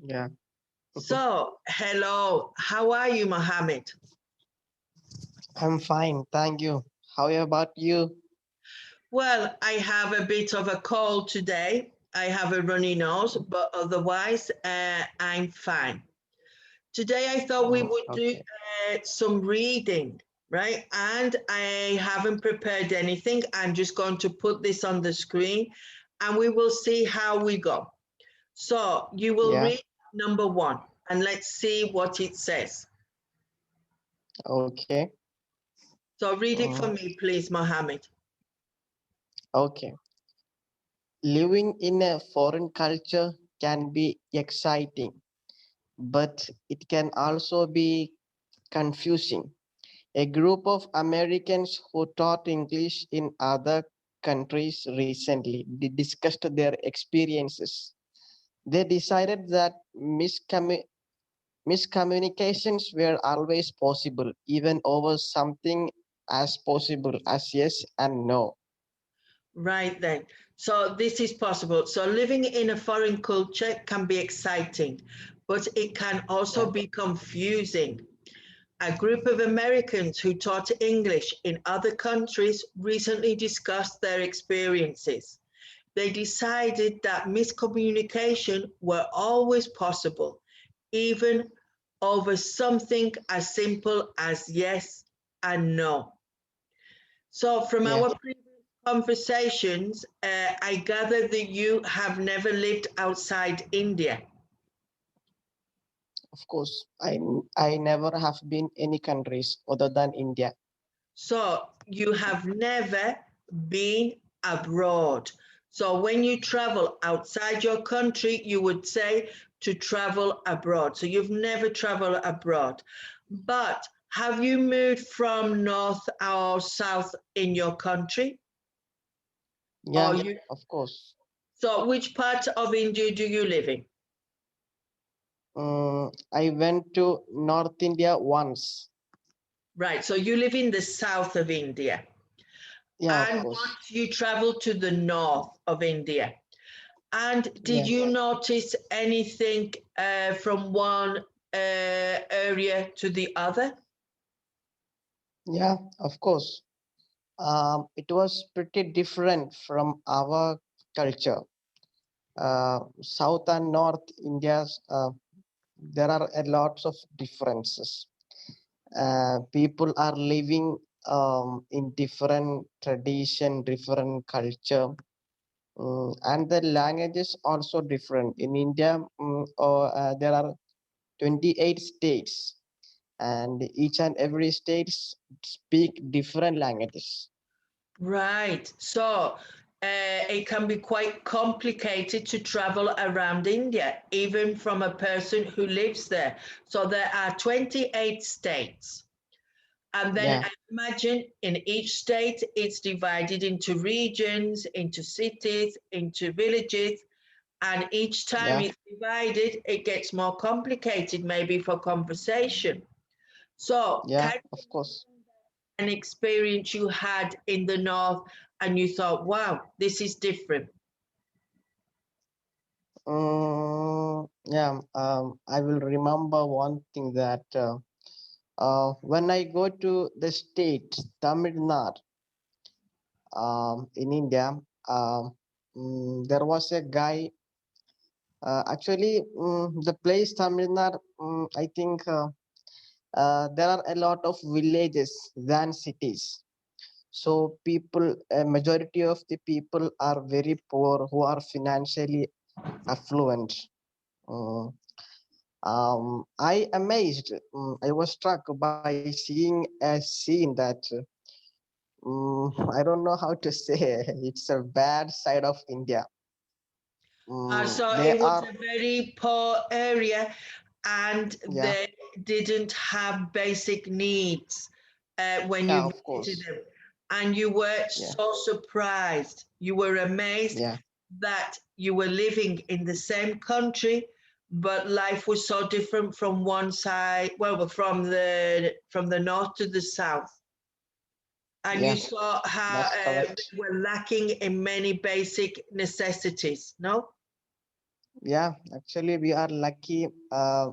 Yeah. So, hello, how are you, Mohammed? I'm fine, thank you. How about you? Well, I have a bit of a cold today. I have a runny nose, but otherwise, I'm fine. Today, I thought we would do Okay. some reading, right? And I haven't prepared anything. I'm just going to put this on the screen and we will see how we go. So, you will Yeah. read number one and let's see what it says. Okay. So, read it Mm, for me, please, Mohammed. okay. Living in a foreign culture can be exciting, but it can also be confusing. A group of Americans who taught English in other countries recently discussed their experiences. They decided that miscommunications were always possible, even over something as possible as yes and no. Right then. So this is possible. So living in a foreign culture can be exciting, but it can Yeah, also be confusing. A group of Americans who taught English in other countries recently discussed their experiences. They decided that miscommunication were always possible, even over something as simple as yes and no. So, from yeah, our previous conversations, I gather that you have never lived outside India. of course. I never have been any countries other than India. So, you have never been abroad. So, when you travel outside your country, you would say to travel abroad. So, you've never traveled abroad. But have you moved from north or south in your country? Or Yeah, you, of course. so which part of India do you live in? I went to North India once. Right, so you live in the south of India, Yeah, of and course. once you travel to the north of India. And did Yeah, you notice anything from one area to the other? yeah, of course. It was pretty different from our culture. South and North India's there are a lots of differences. People are living in different tradition, different culture, and the language is also different. In India, there are 28 states, and each and every state speak different languages. Right, so it can be quite complicated to travel around India, even from a person who lives there. So there are 28 states. And then Yeah, I imagine in each state, it's divided into regions, into cities, into villages. And each time yeah, it's divided, it gets more complicated, maybe for conversation. So, yeah, can of course. an experience you had in the north and you thought, wow, this is different? Yeah, I will remember one thing that when I go to the state Tamil Nadu in India, there was a guy. Actually, the place Tamil Nadu, I think there are a lot of villages than cities. So people, a majority of the people are very poor who are financially affluent. Mm, I amazed. I was struck by seeing a scene that I don't know how to say. It's a bad side of India. So They it was are, a very poor area and yeah, they didn't have basic needs when yeah, you of visited course, them. And you were yeah, so surprised. You were amazed yeah, that you were living in the same country, but life was so different from one side, well, from the north to the south. And you yeah. saw how That's correct. we were lacking in many basic necessities, no? Yeah, actually, we are lucky.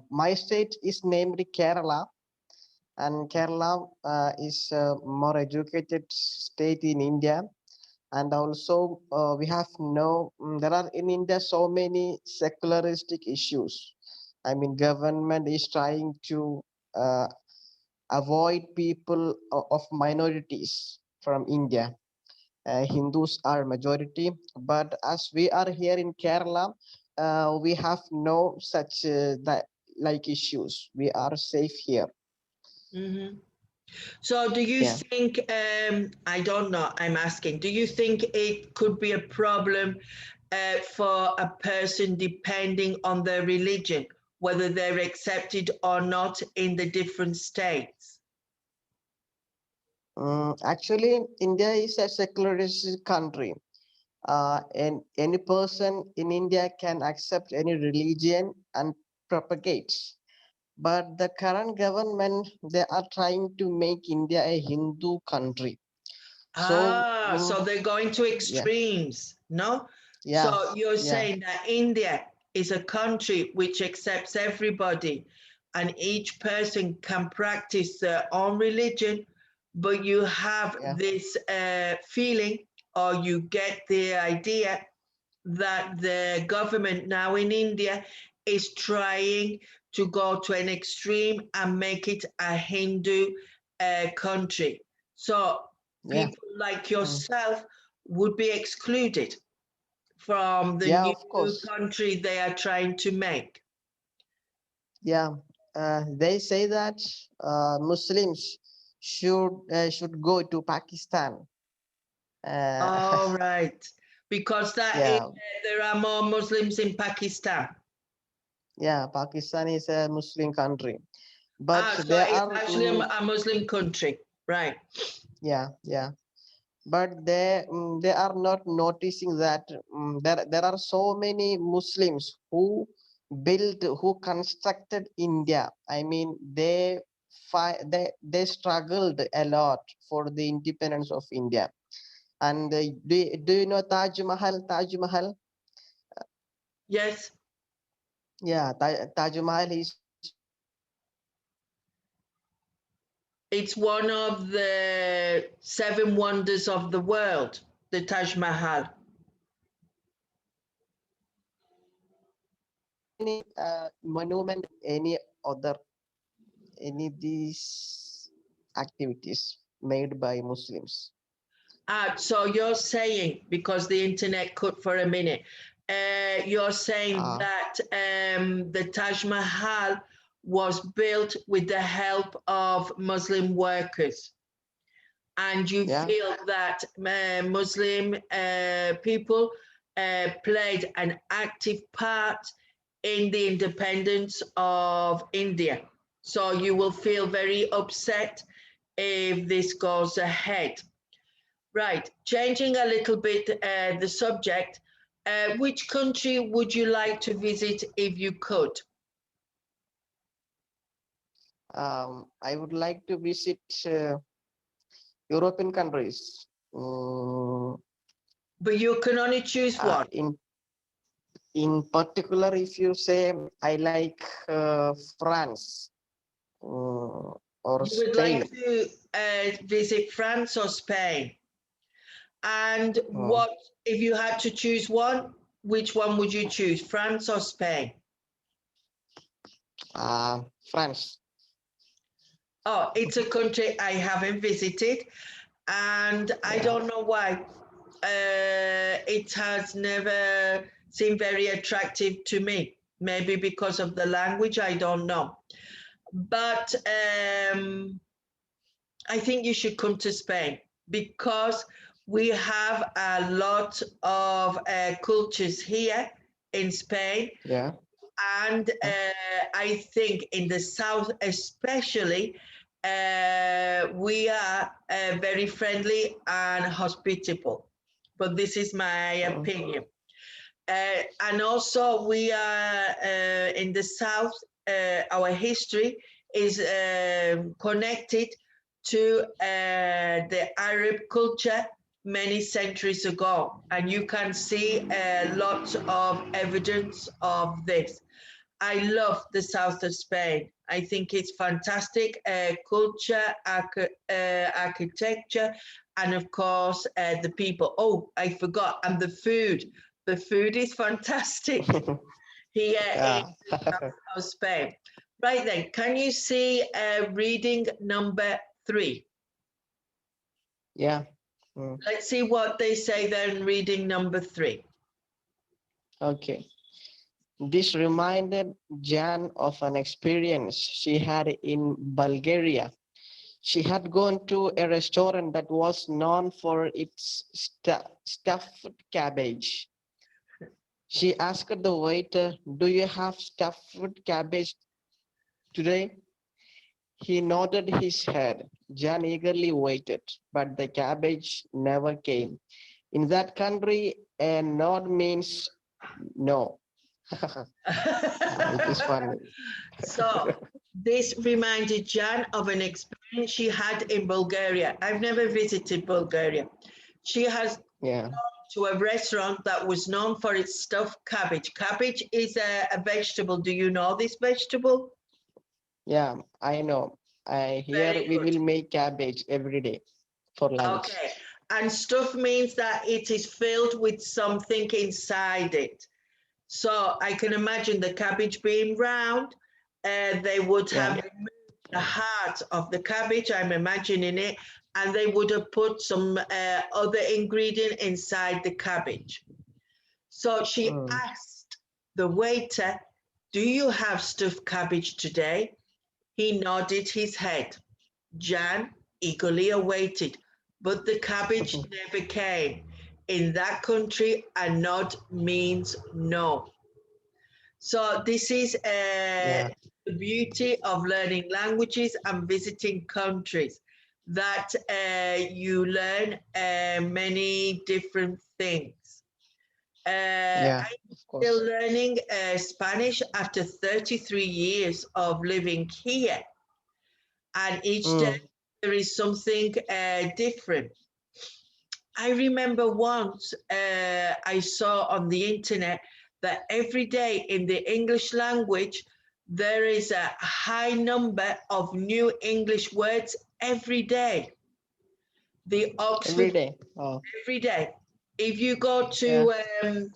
My state is named Kerala, and Kerala is a more educated state in India. And also, we have there are in India so many secularistic issues. I mean, government is trying to uh, avoid people of minorities from India. Hindus are majority, but as we are here in Kerala, we have no such that like issues. We are safe here. Mhm. So do you Yeah. think, I don't know, I'm asking, do you think it could be a problem for a person depending on their religion, whether they're accepted or not in the different states? Actually, India is a secularist country. And any person in India can accept any religion and propagate. But the current government, they are trying to make India a Hindu country. So, Ah, so they're going to yeah, extremes, no? yeah, So you're yeah, saying that India is a country which accepts everybody and each person can practice their own religion, but you have yeah, this feeling or you get the idea that the government now in India is trying to go to an extreme and make it a Hindu country. So yeah. people like Mm. yourself would be excluded from the Yeah, new of course. country they are trying to make. Yeah, they say that Muslims should go to Pakistan. Uh, All right. Because that is, yeah, there are more Muslims in Pakistan. yeah. Pakistan is a Muslim country, but Ah, so there it's are actually a Muslim country. Right. yeah, yeah. But they are not noticing that there are so many Muslims who constructed India. I mean, they struggled a lot for the independence of India. And do you know Taj Mahal? Taj Mahal? Yes. Yeah, Taj Mahal is one of It's one of the seven wonders of the world, the Taj Mahal. monument any these activities made by Muslims. So you're saying, because the internet cut for a minute, you're saying Ah, that the Taj Mahal was built with the help of Muslim workers, and you yeah, feel that Muslim people played an active part in the independence of India. So you will feel very upset if this goes ahead. Right, changing a little bit the subject, which country would you like to visit if you could? I would like to visit European countries. But you can only choose Uh, one. in in particular, if you say I like France or You would like Spain. to visit France or Spain. And uh, what, if you had to choose one, which one would you choose, France or Spain? France. Oh, it's a country I haven't visited, and I Yeah. don't know why. It has never seemed very attractive to me. Maybe because of the language, I don't know. But I think you should come to Spain because we have a lot of cultures here in Spain. Yeah. And I think in the south, especially, we are very friendly and hospitable. But this is my uh, opinion. And also, we are in the south, our history is connected to the Arab culture, many centuries ago, and you can see lots of evidence of this. I love the south of Spain. I think it's fantastic culture, architecture, and of course the people. Oh, I forgot, and the food. The food is fantastic here in Yeah. of Spain. Right then, can you see reading number 3? Yeah. Mm, Let's see what they say then, reading number 3. okay. This reminded Jan of an experience she had in Bulgaria. She had gone to a restaurant that was known for its stuffed cabbage. She asked the waiter, "Do you have stuffed cabbage today?" He nodded his head. Jan eagerly waited, but the cabbage never came. In that country, a nod means no. It is funny. So this reminded Jan of an experience she had in Bulgaria. I've never visited Bulgaria. She has Yeah, to a restaurant that was known for its stuffed cabbage. Cabbage is a vegetable. Do you know this vegetable? yeah, I know. I here Very we good. will make cabbage every day for lunch. Okay. And stuff means that it is filled with something inside it. So I can imagine the cabbage being round. They would Yeah. have the heart of the cabbage, I'm imagining it, and they would have put some other ingredient inside the cabbage. So she Mm. asked the waiter, "Do you have stuffed cabbage today?" He nodded his head. Jan eagerly awaited, but the cabbage never came. In that country, a nod means no. So this is Yeah, the beauty of learning languages and visiting countries, that you learn many different things. yeah, I'm of still course. learning Spanish after 33 years of living here, and each day Mm. there is something different. I remember once I saw on the internet that every day in the English language there is a high number of new English words every day. The Every Oxford day. Oh, every day. If you go yeah. to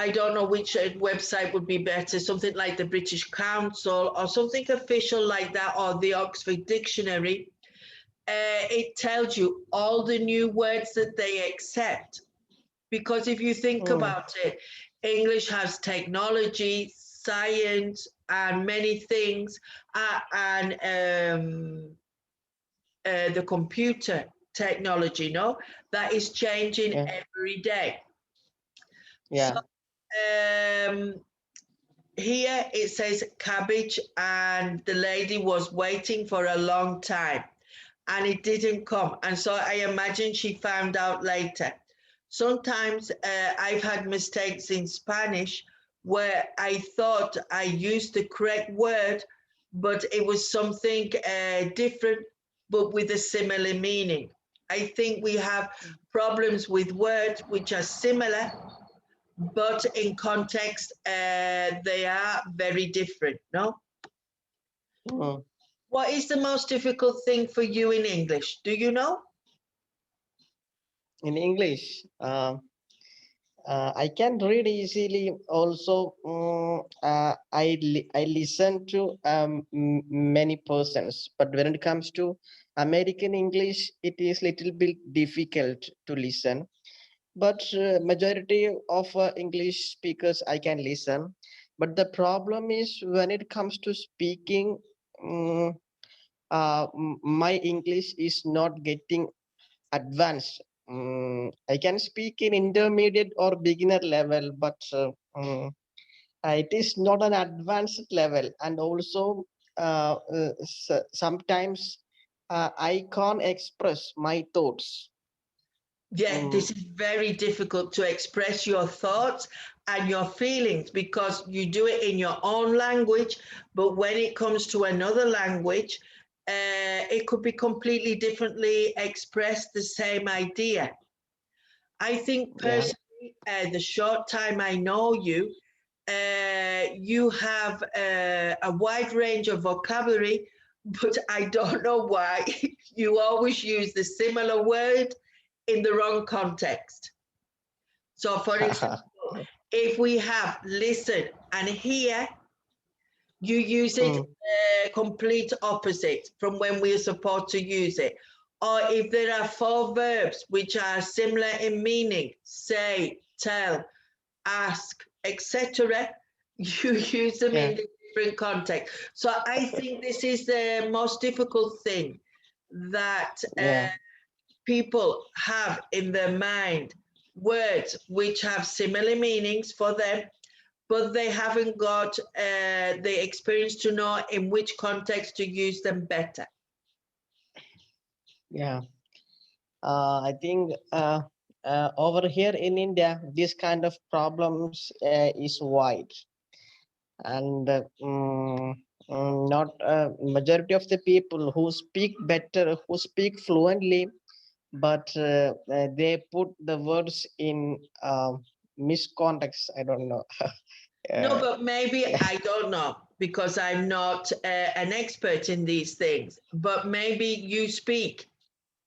I don't know which website would be better, something like the British Council or something official like that, or the Oxford Dictionary, it tells you all the new words that they accept. Because if you think Mm. about it, English has technology, science, and many things, and the computer technology, no, that is changing Yeah, every day. So yeah. um, here it says cabbage, and the lady was waiting for a long time and it didn't come. And so I imagine she found out later. Sometimes I've had mistakes in Spanish where I thought I used the correct word, but it was something different, but with a similar meaning. I think we have problems with words which are similar, but in context, they are very different, no? Mm. What is the most difficult thing for you in English? Do you know? In English, I can read easily. Also, I listen to many persons, but when it comes to American English, it is little bit difficult to listen. But majority of English speakers I can listen. But the problem is when it comes to speaking, mm, my English is not getting advanced. I can speak in intermediate or beginner level, but it is not an advanced level. And also, sometimes I can't express my thoughts. Yeah, Mm, this is very difficult to express your thoughts and your feelings because you do it in your own language, but when it comes to another language, it could be completely differently expressed the same idea. I think Yeah. personally, the short time I know you, you have a wide range of vocabulary, but I don't know why you always use the similar word in the wrong context. So, for example, if we have listen and hear, you use it Mm, complete opposite from when we are supposed to use it. Or if there are four verbs which are similar in meaning, say, tell, ask, etc., you use them yeah. in different context. So I think this is the most difficult thing that Yeah. people have in their mind words which have similar meanings for them, but they haven't got the experience to know in which context to use them better. Yeah. I think over here in India, this kind of problems is wide, and not majority of the people who speak better, who speak fluently, but they put the words in miscontext. I don't know. No, uh, but maybe I don't know because I'm not an expert in these things. But maybe you speak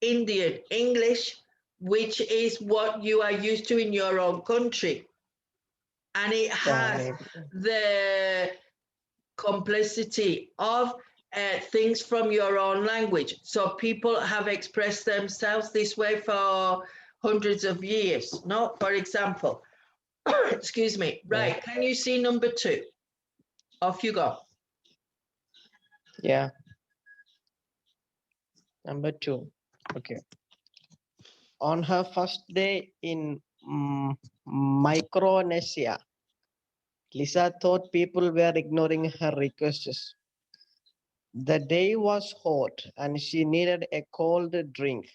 Indian English, which is what you are used to in your own country, and it yeah, has maybe. the complexity of things from your own language. So people have expressed themselves this way for hundreds of years. No, for example, excuse me. Yeah, Right? Can you see number two? Off you go. yeah. Number two. Okay. On her first day in Micronesia, Lisa thought people were ignoring her requests. The day was hot and she needed a cold drink.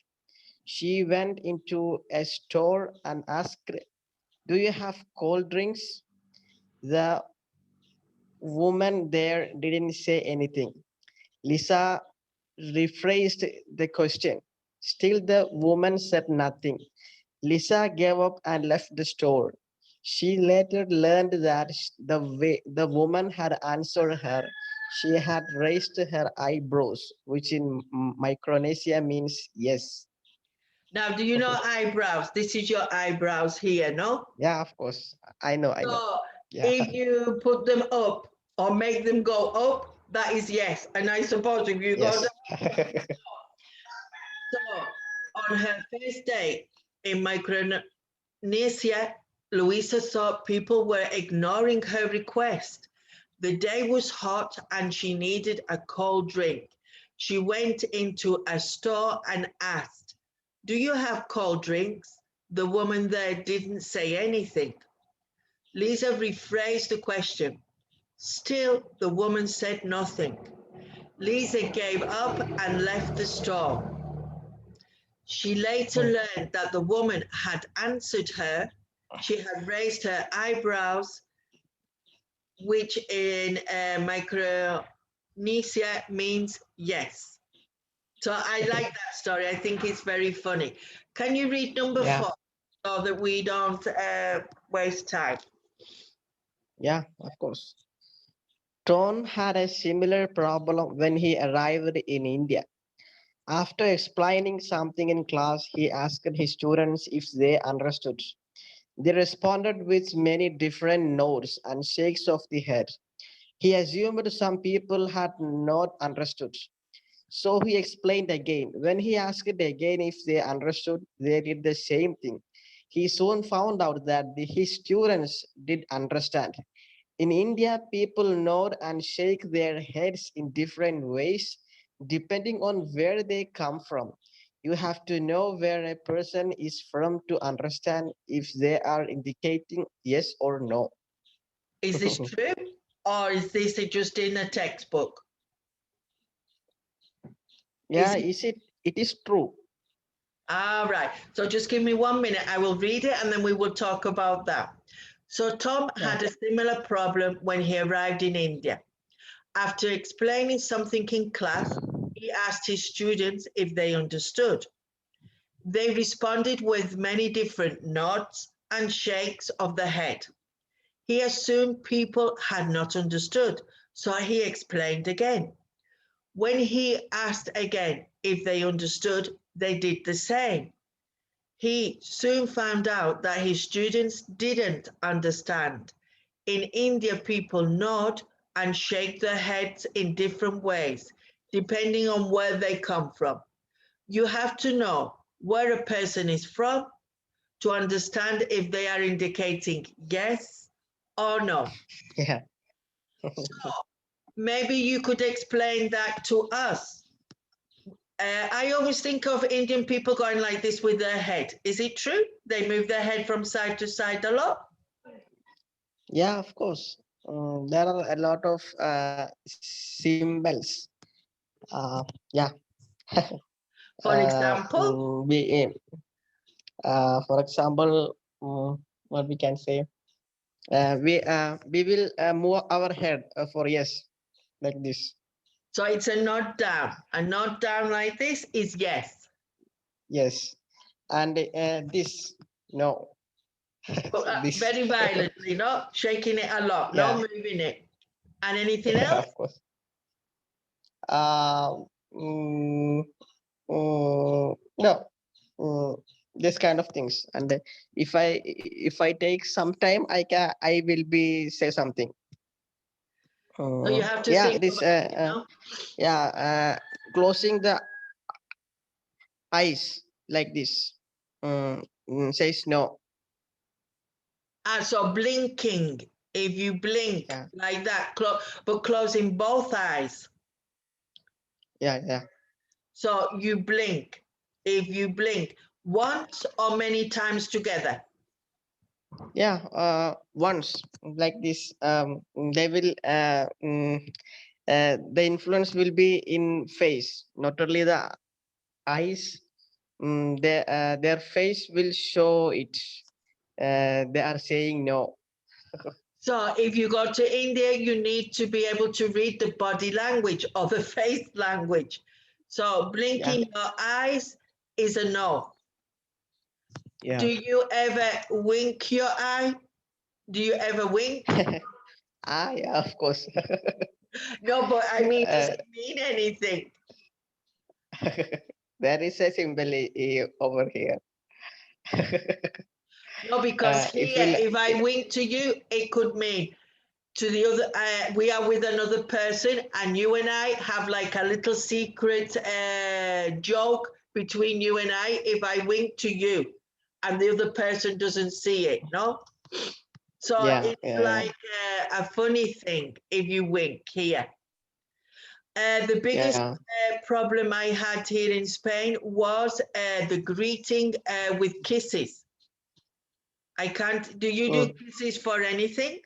She went into a store and asked, "Do you have cold drinks?" The woman there didn't say anything. Lisa rephrased the question. Still, the woman said nothing. Lisa gave up and left the store. She later learned that the way the woman had answered her, she had raised her eyebrows, which in Micronesia means yes. Now, do you know eyebrows? This is your eyebrows here, no? Yeah, of course. I know, I know. So Yeah. if you put them up or make them go up, that is yes. And I suppose if you go down, Yes. so on her first day in Micronesia, Louisa thought people were ignoring her request. The day was hot and she needed a cold drink. She went into a store and asked, "Do you have cold drinks?" The woman there didn't say anything. Lisa rephrased the question. Still, the woman said nothing. Lisa gave up and left the store. She later learned that the woman had answered her. She had raised her eyebrows, which in Micronesia means yes. So I like that story. I think it's very funny. Can you read number Yeah, four so that we don't waste time? yeah, of course. Tom had a similar problem when he arrived in India. After explaining something in class, he asked his students if they understood. They responded with many different nods and shakes of the head. He assumed some people had not understood. So he explained again. When he asked again if they understood, they did the same thing. He soon found out that his students did understand. In India, people nod and shake their heads in different ways depending on where they come from. You have to know where a person is from to understand if they are indicating yes or no. Is this true or is this just in a textbook? Yeah, Is it? is it? It is true. All right. So just give me 1 minute. I will read it and then we will talk about that. So Tom Yeah. had a similar problem when he arrived in India. After explaining something in class, he asked his students if they understood. They responded with many different nods and shakes of the head. He assumed people had not understood, so he explained again. When he asked again if they understood, they did the same. He soon found out that his students didn't understand. In India, people nod and shake their heads in different ways, depending on where they come from. You have to know where a person is from to understand if they are indicating yes or no. Yeah. So maybe you could explain that to us. I always think of Indian people going like this with their head. Is it true? They move their head from side to side a lot? Yeah, of course. There are a lot of symbols. Yeah. For example, For example, what we can say, we will move our head for yes, like this. so it's a nod down. A nod down like this is yes. Yes, and this no, this. Very violently, not shaking it a lot, not Yeah, moving it. And anything else? of course. Uh, mm, no, this kind of things. And if I take some time, I will be say something. So you have to Yeah, think this about it, you know? yeah, closing the eyes like this. Says no. So blinking, if you blink Yeah, like that, but closing both eyes. yeah. So you blink. If you blink once or many times together. Yeah, once like this, they will the influence will be in face, not only the eyes. Their face will show it. They are saying no. So if you go to India, you need to be able to read the body language or the face language. So Yeah, blinking your eyes is a no. Do yeah. you ever wink your eye? Do you ever wink? Yeah, of course. No, but I mean, does uh, it mean anything? there is a symbol over here. No, because If here, we'll, if I wink to you, it could mean to the other, we are with another person and you and I have like a little secret joke between you and I if I wink to you and the other person doesn't see it, no? So yeah, it's yeah, like a funny thing if you wink here. The biggest yeah. problem I had here in Spain was the greeting with kisses. I can't, do you do Mm. kisses for anything?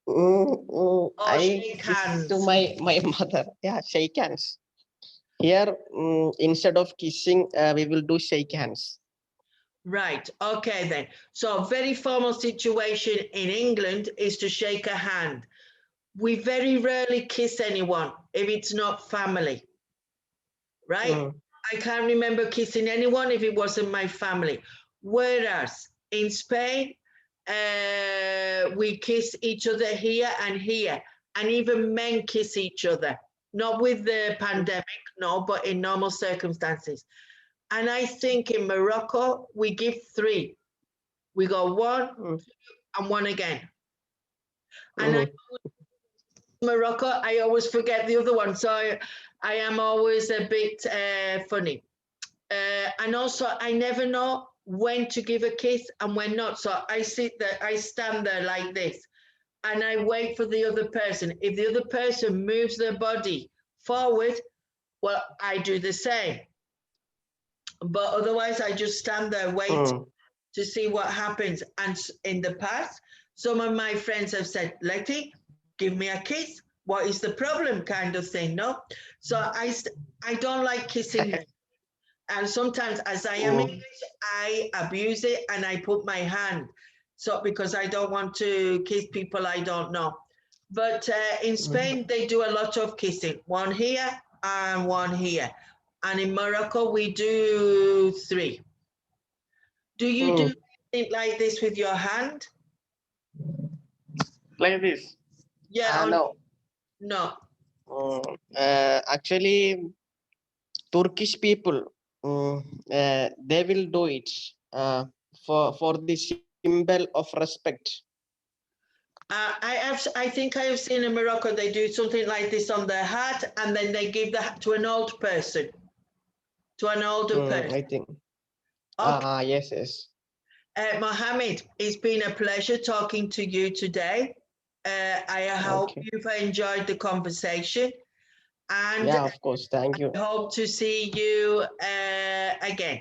Or I shake kiss to hands? my mother. Yeah, shake hands. Here, instead of kissing, we will do shake hands. Right, okay then. So very formal situation in England is to shake a hand. We very rarely kiss anyone if it's not family, right? Mm, I can't remember kissing anyone if it wasn't my family. Whereas in Spain, we kiss each other here and here, and even men kiss each other. Not with the pandemic, no, but in normal circumstances. And I think in Morocco, we give three. We go one mm, and one again. And I, mm, Morocco, I always forget the other one. So I am always a bit funny. And also, I never know when to give a kiss and when not. So I sit there, I stand there like this, and I wait for the other person. If the other person moves their body forward, well, I do the same. But otherwise, I just stand there waiting mm, to see what happens. And in the past, some of my friends have said, Letty, give me a kiss. What is the problem? Kind of thing, no? So I don't like kissing men. And sometimes, as I am mm, English, I abuse it and I put my hand. So because I don't want to kiss people I don't know. But in mm. Spain, they do a lot of kissing. One here and one here. and in Morocco we do 3. Do you do anything like this with your hand? Like this? Yeah or No. no? Actually, Turkish people, they will do it for the symbol of respect. I think I have seen in Morocco they do something like this on their hat, and then they give the hat to an old person, to an older person. I think. Okay. Yes, yes. Mohammed, it's been a pleasure talking to you today. I hope Okay. you've enjoyed the conversation, and Yeah, of course. Thank you. I hope to see you again.